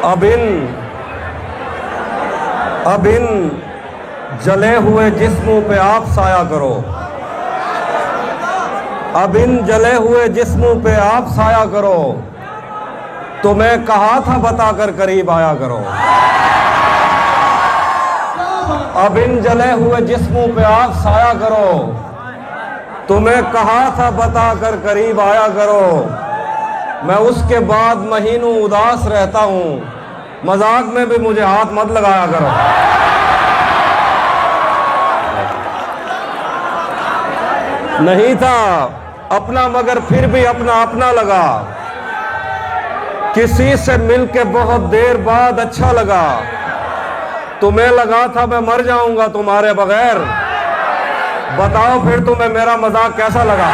अब इन जले हुए जिस्मों पे आप साया करो। अब इन जले हुए जिस्मों पे आप साया करो। तो मैं कहा था बताकर करीब आया करो। अब इन जले हुए जिस्मों पे आप साया करो। तो मैं कहा था बताकर करीब आया करो। मैं उसके बाद महीनों उदास रहता हूँ, मजाक में भी मुझे हाथ मत लगाया करो। नहीं था अपना मगर फिर भी अपना अपना लगा। किसी से मिलके बहुत देर बाद अच्छा लगा। तुम्हें लगा था मैं मर जाऊंगा तुम्हारे बगैर। बताओ फिर तुम्हें मेरा मजाक कैसा लगा।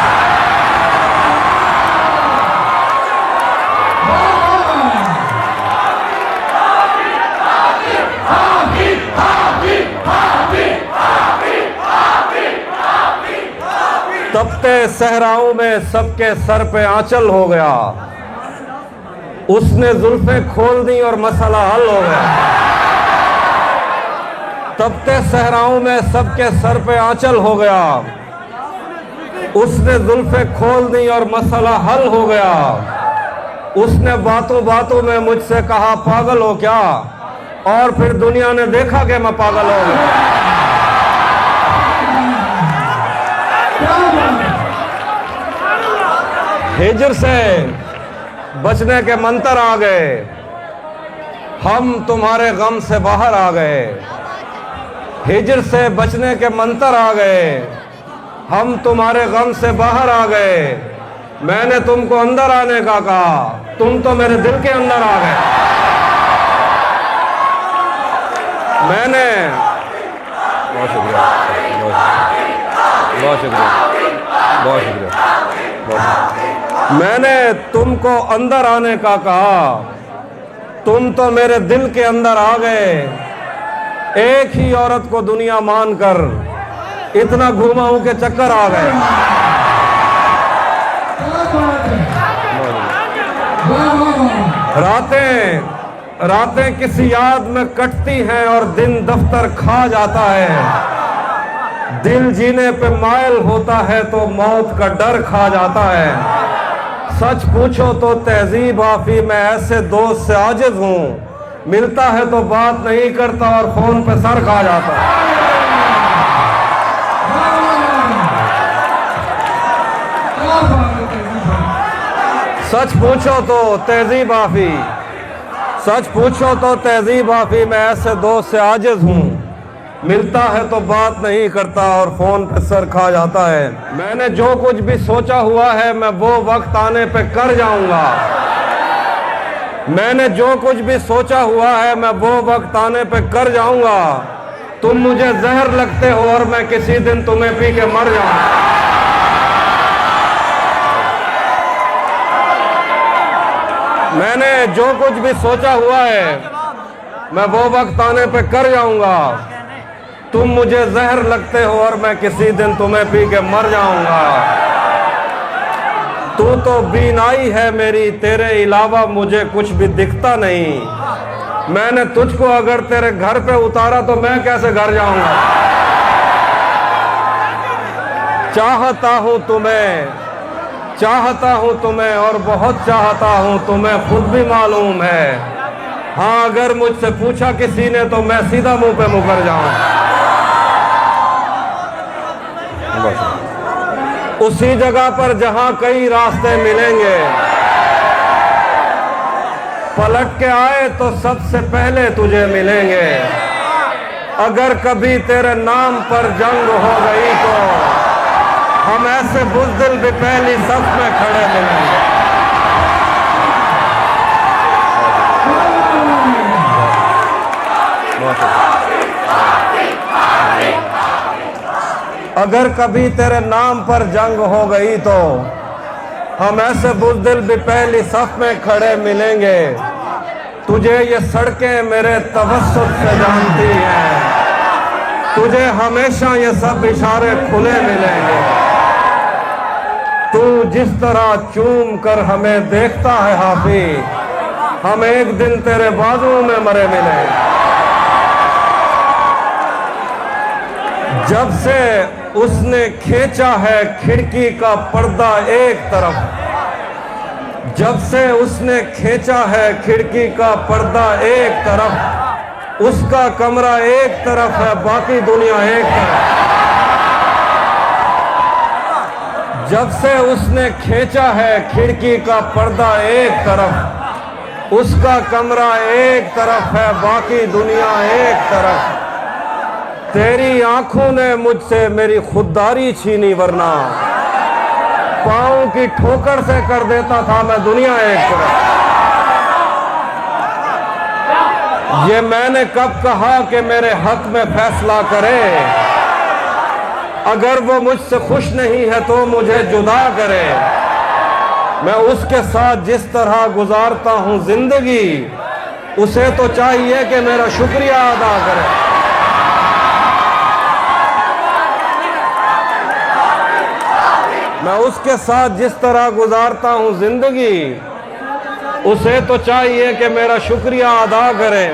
तपते सहराओं में सबके सर पे आंचल हो गया। उसने जुल्फें खोल दी और मसला हल हो गया। तपते सहराओं में सबके सर पे आंचल हो गया। उसने जुल्फें खोल दी और मसला हल हो गया। उसने बातों बातों में मुझसे कहा पागल हो क्या, और फिर दुनिया ने देखा कि मैं पागल हो गया। हिजर से बचने के मंतर आ गए। हम तुम्हारे गम से बाहर आ गए। हिजर से बचने के मंतर आ गए। हम तुम्हारे गम से बाहर आ गए। मैंने तुमको अंदर आने का कहा, तुम तो मेरे दिल के अंदर आ गए। मैंने बहुत शुक्रिया, बहुत शुक्रिया, बहुत शुक्रिया। मैंने तुमको अंदर आने का कहा, तुम तो मेरे दिल के अंदर आ गए। एक ही औरत को दुनिया मानकर इतना घुमाऊं के चक्कर आ गए। रातें किसी याद में कटती हैं और दिन दफ्तर खा जाता है। दिल जीने पे मायल होता है तो मौत का डर खा जाता है। सच पूछो तो तहजीब आफी मैं ऐसे दोस्त से आजिज हूँ। मिलता है तो बात नहीं करता और फोन पे सर खा जाता है। सच पूछो तो तहजीब आफी, सच पूछो तो तहजीब आफी मैं ऐसे दोस्त से आजिज हूँ। मिलता है तो बात नहीं करता और फोन पे सर खा जाता है। मैंने जो कुछ भी सोचा हुआ है मैं वो वक्त आने पे कर जाऊंगा। मैंने जो कुछ भी सोचा हुआ है मैं वो वक्त आने पे कर जाऊंगा। तुम मुझे जहर लगते हो और मैं किसी दिन तुम्हें पी के मर जाऊंगा। मैंने जो कुछ भी सोचा हुआ है मैं वो वक्त आने पे कर जाऊंगा। तुम मुझे जहर लगते हो और मैं किसी दिन तुम्हें पी के मर जाऊंगा। तू तो बीनाई है मेरी, तेरे अलावा मुझे कुछ भी दिखता नहीं। मैंने तुझको अगर तेरे घर पे उतारा तो मैं कैसे घर जाऊंगा। चाहता हूं तुम्हें और बहुत चाहता हूं, तुम्हें खुद भी मालूम है। हाँ अगर मुझसे पूछा किसी ने तो मैं सीधा मुंह पे मुकर जाऊं। उसी जगह पर जहां कई रास्ते मिलेंगे, पलट के आए तो सबसे पहले तुझे मिलेंगे। अगर कभी तेरे नाम पर जंग हो गई तो हम ऐसे बुज़दिल भी पहली सफ में खड़े मिलेंगे। अगर कभी तेरे नाम पर जंग हो गई तो हम ऐसे बुज़दिल भी पहली सफ में खड़े मिलेंगे। तुझे ये सड़कें मेरे तवस्सुत से जानती हैं, तुझे हमेशा ये सब इशारे खुले मिलेंगे। तू जिस तरह चूम कर हमें देखता है हाफी, हम एक दिन तेरे बाजुओं में मरे मिले। जब से उसने खींचा है खिड़की का पर्दा एक तरफ, जब से उसने खींचा है खिड़की का पर्दा एक तरफ, उसका कमरा एक तरफ है, बाकी दुनिया एक तरफ। जब से उसने खींचा है खिड़की का पर्दा एक तरफ, उसका कमरा एक तरफ है, बाकी दुनिया एक तरफ। तेरी आंखों ने मुझसे मेरी खुददारी छीनी, वरना पाँव की ठोकर से कर देता था मैं दुनिया एक तरफ। ये मैंने कब कहा कि मेरे हक में फैसला करे? अगर वो मुझसे खुश नहीं है तो मुझे जुदा करे। मैं उसके साथ जिस तरह गुजारता हूँ जिंदगी, उसे तो चाहिए कि मेरा शुक्रिया अदा करे। मैं उसके साथ जिस तरह गुजारता हूँ जिंदगी, उसे तो चाहिए कि मेरा शुक्रिया अदा करे।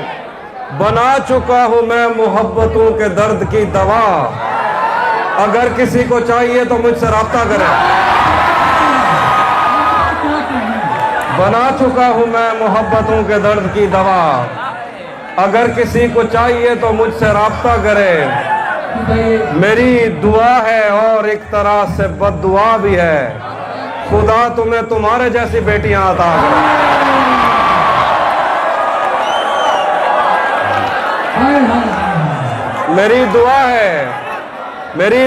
बना चुका हूँ मैं मोहब्बतों के दर्द की दवा, अगर किसी को चाहिए तो मुझसे राब्ता करे। बना चुका हूँ मैं मोहब्बतों के दर्द की दवा, अगर किसी को चाहिए तो मुझसे राब्ता करे। मेरी दुआ है और एक तरह से बद्दुआ भी है, खुदा तुम्हें तुम्हारे जैसी बेटियां अता करे। मेरी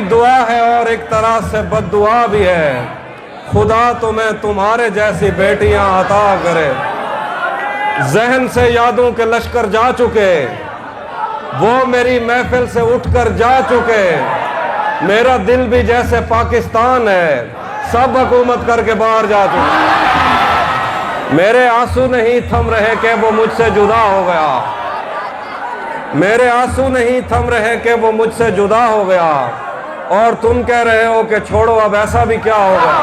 दुआ है और एक तरह से बद्दुआ भी है, खुदा तुम्हें तुम्हारे जैसी बेटियां अता करे। जहन से यादों के लश्कर जा चुके, वो मेरी महफिल से उठकर जा चुके। मेरा दिल भी जैसे पाकिस्तान है, सब हुकूमत करके बाहर जा चुके। मेरे आंसू नहीं थम रहे कि वो मुझसे जुदा हो गया, मेरे आंसू नहीं थम रहे कि वो मुझसे जुदा हो गया। और तुम कह रहे हो कि छोड़ो अब ऐसा भी क्या होगा।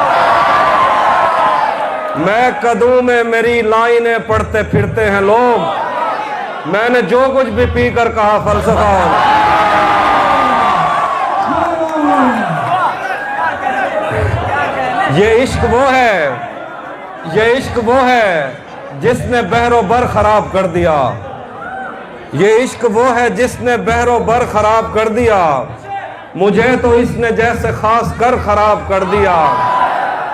मैं कदमों में मेरी लाइनें पढ़ते फिरते हैं लोग, मैंने जो कुछ भी पी कर कहा फलसफा होगा। ये इश्क वो है, ये इश्क वो है जिसने बहरो बर खराब कर दिया। ये इश्क वो है जिसने बहरो बर खराब कर दिया। मुझे तो इसने जैसे खास कर खराब कर दिया।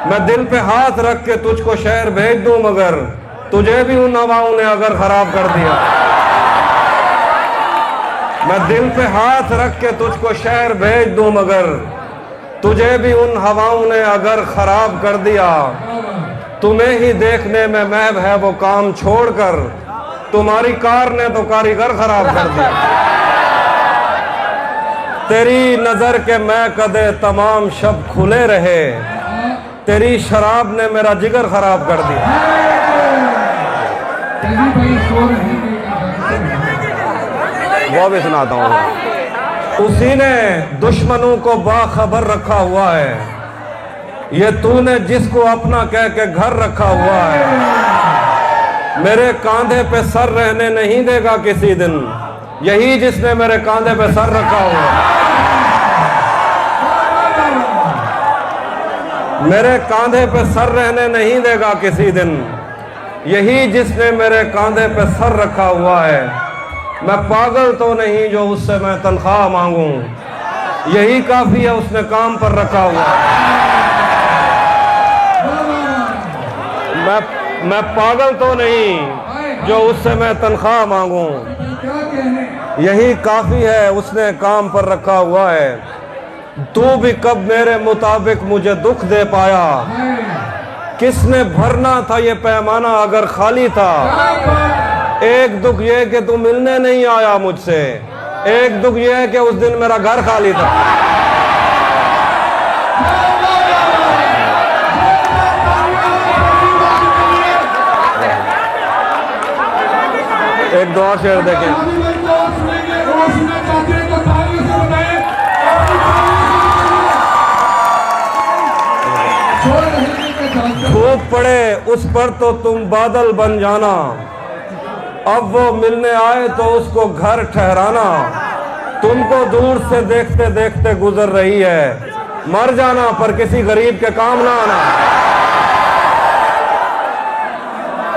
मैं दिल पे हाथ रख के तुझको शहर भेज दूं, मगर तुझे भी उन हवाओं ने अगर खराब कर दिया। मैं दिल पे हाथ रख के तुझको शहर भेज दूं, मगर तुझे भी उन हवाओं ने अगर खराब कर दिया। तुम्हें ही देखने में महब है वो काम छोड़कर, तुम्हारी कार ने तो कारीगर खराब कर दिया। तेरी नजर के मैं कदे तमाम शब खुले रहे, तेरी शराब ने मेरा जिगर खराब कर दिया। वो भी सुनाता हूँ। उसी ने दुश्मनों को बाखबर रखा हुआ है, ये तूने जिसको अपना कह के घर रखा हुआ है। मेरे कांधे पे सर रहने नहीं देगा किसी दिन, यही जिसने मेरे कांधे पे सर रखा हुआ है। मेरे कांधे पे सर रहने नहीं देगा किसी दिन, यही जिसने मेरे कांधे पे सर रखा हुआ है। मैं पागल तो नहीं जो उससे मैं तनख्वाह मांगूं, यही काफी है उसने काम पर रखा हुआ। मैं पागल तो नहीं जो उससे मैं तनख्वाह मांगूं, यही काफी है उसने काम पर रखा हुआ है। तू भी कब मेरे मुताबिक मुझे दुख दे पाया, किसने भरना था ये पैमाना अगर खाली था। एक दुख ये कि तू मिलने नहीं आया मुझसे, एक दुख ये है कि उस दिन मेरा घर खाली था। एक दो शेर देखें। खूब पड़े उस पर तो तुम बादल बन जाना, अब वो मिलने आए तो उसको घर ठहराना। तुमको दूर से देखते देखते गुजर रही है, मर जाना पर किसी गरीब के काम ना आना।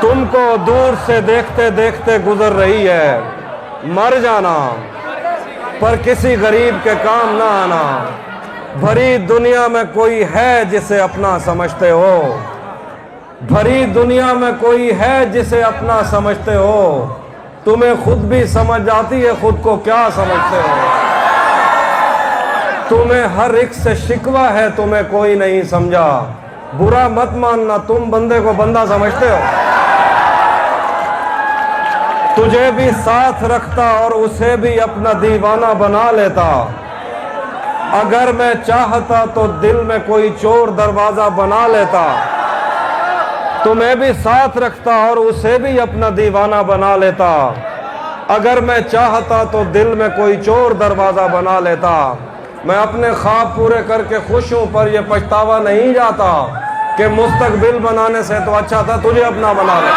तुमको दूर से देखते देखते गुजर रही है, मर जाना पर किसी गरीब के काम ना आना। भरी दुनिया में कोई है जिसे अपना समझते हो, भरी दुनिया में कोई है जिसे अपना समझते हो। तुम्हें खुद भी समझ आती है खुद को क्या समझते हो। तुम्हें हर एक से शिकवा है, तुम्हें कोई नहीं समझा। बुरा मत मानना, तुम बंदे को बंदा समझते हो। तुझे भी साथ रखता और उसे भी अपना दीवाना बना लेता। अगर मैं चाहता तो दिल में कोई चोर दरवाजा बना लेता। तुम्हें भी साथ रखता और उसे भी अपना दीवाना बना लेता। अगर मैं चाहता तो दिल में कोई चोर दरवाजा बना लेता। मैं अपने ख्वाब पूरे करके खुश हूं, पर यह पछतावा नहीं जाता कि मुस्तकबिल बनाने से तो अच्छा था तुझे अपना बना ले।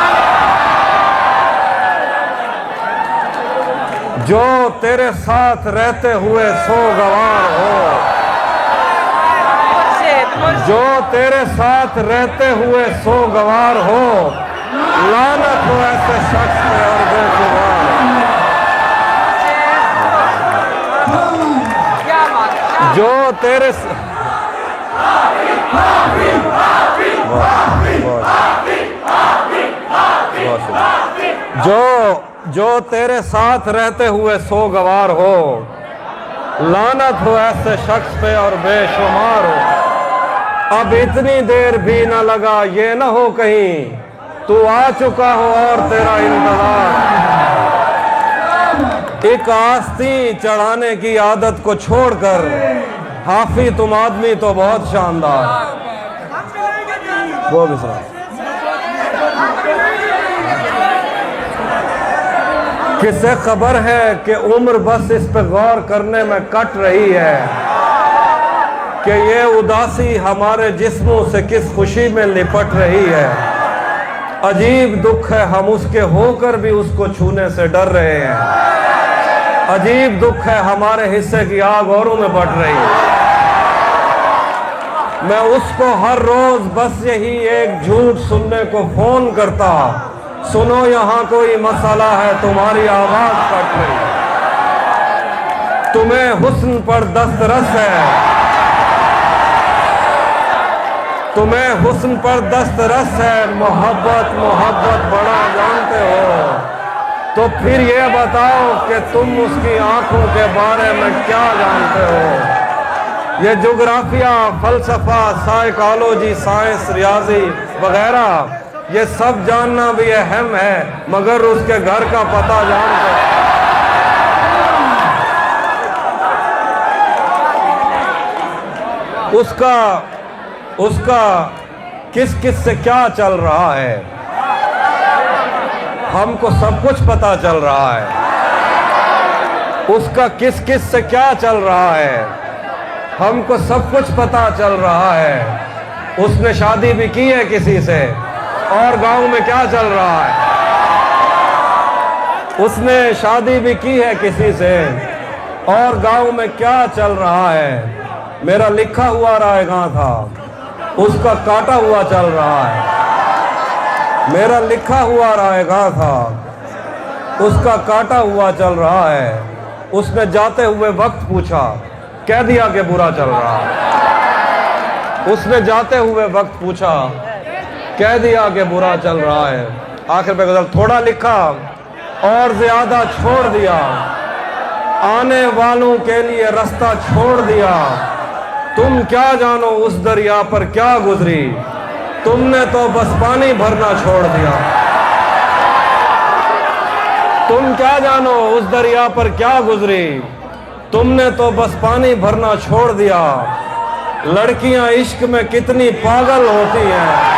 जो तेरे साथ रहते हुए सोगवार हो, जो तेरे साथ रहते हुए सोगवार हो, लानत हो ऐसे शख्स पे और बेजुबान। जो तेरे जो तेरे साथ रहते हुए सोगवार हो, लानत हो ऐसे शख्स पे और बेशुमार हो। अब इतनी देर भी न लगा ये न हो कहीं तू आ चुका हो और तेरा इंतजार। एक आस्ती चढ़ाने की आदत को छोड़कर हाफी तुम आदमी तो बहुत शानदार। वो भी सर किसे खबर है कि उम्र बस इस पे गौर करने में कट रही है कि ये उदासी हमारे जिस्मों से किस खुशी में लिपट रही है। अजीब दुख है हम उसके होकर भी उसको छूने से डर रहे हैं। अजीब दुख है हमारे हिस्से की आग औरों में बढ़ रही है। मैं उसको हर रोज बस यही एक झूठ सुनने को फोन करता, सुनो यहाँ कोई मसला है तुम्हारी आवाज कट रही। तुम्हें हुस्न पर दस्तरस है, तुम्हें हुस्न पर दस्तरस है। मोहब्बत मोहब्बत बड़ा जानते हो, तो फिर ये बताओ कि तुम उसकी आंखों के बारे में क्या जानते हो। ये जोग्राफिया, फलसफा, साइकोलॉजी, साइंस, रियाजी वगैरह ये सब जानना भी अहम है, मगर उसके घर का पता जानते हो। उसका किस किस से क्या चल रहा है, हमको सब कुछ पता चल रहा है। उसका किस किस से क्या चल रहा है, हमको सब कुछ पता चल रहा है। उसने शादी भी की है किसी से, और गांव में क्या चल रहा है। उसने शादी भी की है किसी से, और गांव में क्या चल रहा है। मेरा लिखा हुआ रायगा था, उसका काटा हुआ चल रहा है। मेरा लिखा हुआ रायगा था, उसका काटा हुआ चल रहा है। उसने जाते हुए वक्त पूछा, कह दिया कि बुरा चल रहा है। उसने जाते हुए वक्त पूछा, कह दिया कि बुरा चल रहा है। आखिर पे गजल थोड़ा लिखा और ज्यादा छोड़ दिया, आने वालों के लिए रास्ता छोड़ दिया। तुम क्या जानो उस दरिया पर क्या गुजरी, तुमने तो बस पानी भरना छोड़ दिया। तुम क्या जानो उस दरिया पर क्या गुजरी, तुमने तो बस पानी भरना छोड़ दिया। लड़कियां इश्क में कितनी पागल होती हैं,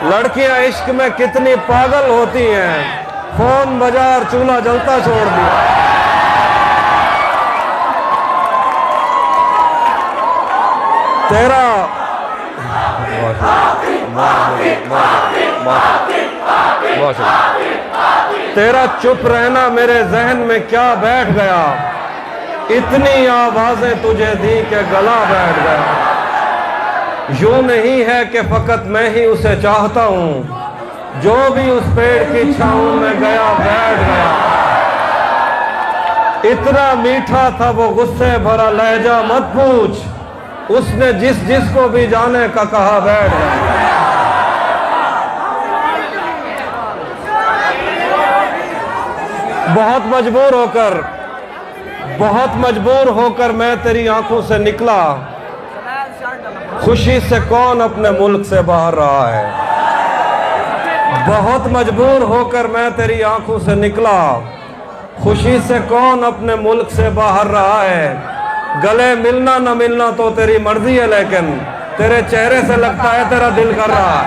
लड़कियां इश्क में कितनी पागल होती हैं। फोन बाजार चूल्हा जलता छोड़ दिया। तेरा बहुत शुक्रिया। तेरा चुप रहना मेरे जहन में क्या बैठ गया, इतनी आवाजें तुझे दी के गला बैठ गया। यूं नहीं है कि फकत मैं ही उसे चाहता हूं, जो भी उस पेड़ की छांव में गया बैठ गया। इतना मीठा था वो गुस्से भरा लहजा मत पूछ, उसने जिसको भी जाने का कहा बैठ गया। बहुत मजबूर होकर मैं तेरी आंखों से निकला, खुशी से कौन अपने मुल्क से बाहर रहा है। बहुत मजबूर होकर मैं तेरी आंखों से निकला, खुशी से कौन अपने मुल्क से बाहर रहा है। गले मिलना न मिलना तो तेरी मर्जी है, लेकिन तेरे चेहरे से लगता है तेरा दिल कर रहा है।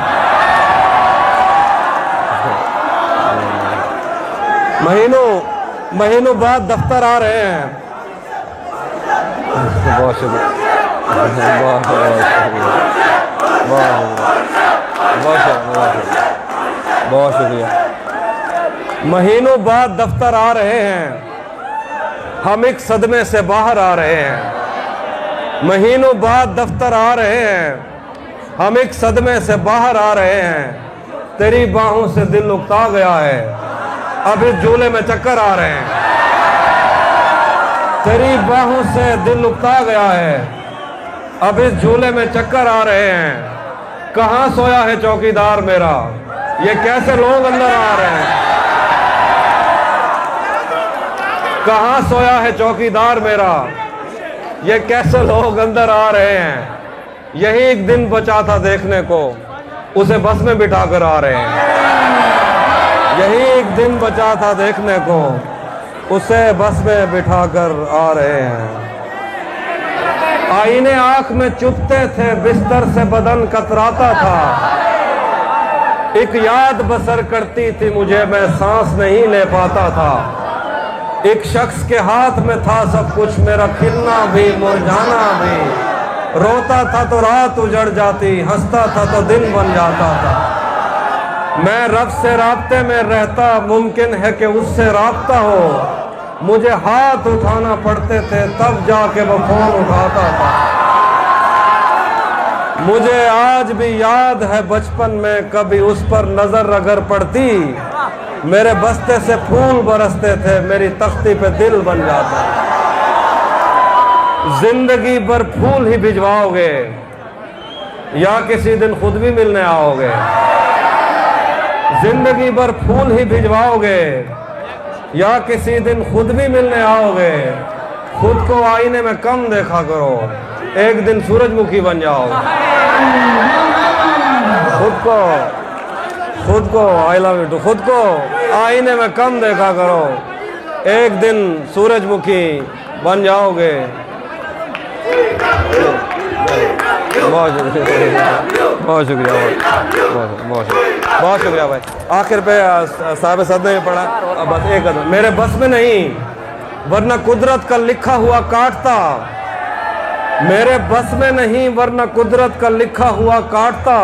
महीनों बाद दफ्तर आ रहे हैं। बहुत शुक्रिया, बहुत शुक्रिया। महीनों बाद दफ्तर आ रहे हैं, हम एक सदमे से बाहर आ रहे हैं। महीनों बाद दफ्तर आ रहे हैं, हम एक सदमे से बाहर आ रहे हैं। तेरी बाहों से दिल उकता गया है, अब इस झूले में चक्कर आ रहे हैं। तेरी बाहों से दिल उकता गया है, अब इस झूले में चक्कर आ रहे हैं। कहाँ सोया है चौकीदार मेरा, ये कैसे लोग अंदर आ रहे हैं। कहाँ सोया है चौकीदार मेरा, ये कैसे लोग अंदर आ रहे हैं। यही एक दिन बचा था देखने को, उसे बस में बिठा कर आ रहे हैं। यही एक दिन बचा था देखने को, उसे बस में बिठा कर आ रहे हैं। आईने आंख में चुभते थे, बिस्तर से बदन कतराता था। एक याद बसर करती थी मुझे, मैं सांस नहीं ले पाता था। एक शख्स के हाथ में था सब कुछ, मेरा खिलना भी मुरझाना भी। रोता था तो रात उजड़ जाती, हंसता था तो दिन बन जाता था। मैं रब से राब्ते में रहता, मुमकिन है कि उससे राब्ता हो। मुझे हाथ उठाना पड़ते थे, तब जाके वो फोन उठाता था। मुझे आज भी याद है बचपन में कभी उस पर नजर अगर पड़ती, मेरे बस्ते से फूल बरसते थे, मेरी तख्ती पे दिल बन जाता। जिंदगी भर फूल ही भिजवाओगे या किसी दिन खुद भी मिलने आओगे। जिंदगी भर फूल ही भिजवाओगे या किसी दिन खुद भी मिलने आओगे। खुद को आईने में कम देखा करो, एक दिन सूरजमुखी बन जाओगे। खुद को आई लव यू टू, खुद को आईने में कम देखा करो, एक दिन सूरजमुखी बन जाओगे। बहुत शुक्रिया, बहुत शुक्रिया, बहुत शुक्रिया भाई। आखिर पे साहब सदमे में पड़ा। अब बस एक कदम मेरे बस में नहीं, वरना कुदरत का लिखा हुआ काटता। मेरे बस में नहीं, वरना कुदरत का लिखा हुआ काटता।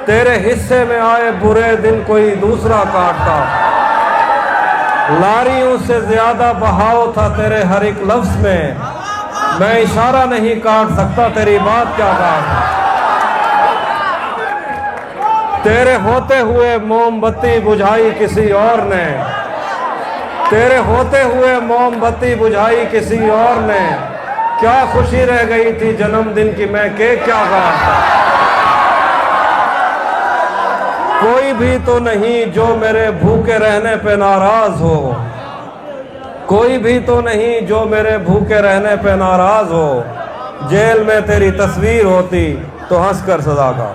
तेरे हिस्से में आए बुरे दिन कोई दूसरा काटता। लारियों से ज्यादा बहाव था तेरे हर एक लफ्ज में, मैं इशारा नहीं काट सकता, तेरी बात क्या काट। तेरे होते हुए मोमबत्ती बुझाई किसी और ने, तेरे होते हुए मोमबत्ती बुझाई किसी और ने। क्या खुशी रह गई थी जन्मदिन की, मैं केक क्या काटता। कोई भी तो नहीं जो मेरे भूखे रहने पे नाराज हो, कोई भी तो नहीं जो मेरे भूखे रहने पे नाराज हो। जेल में तेरी तस्वीर होती तो हंसकर सजा का।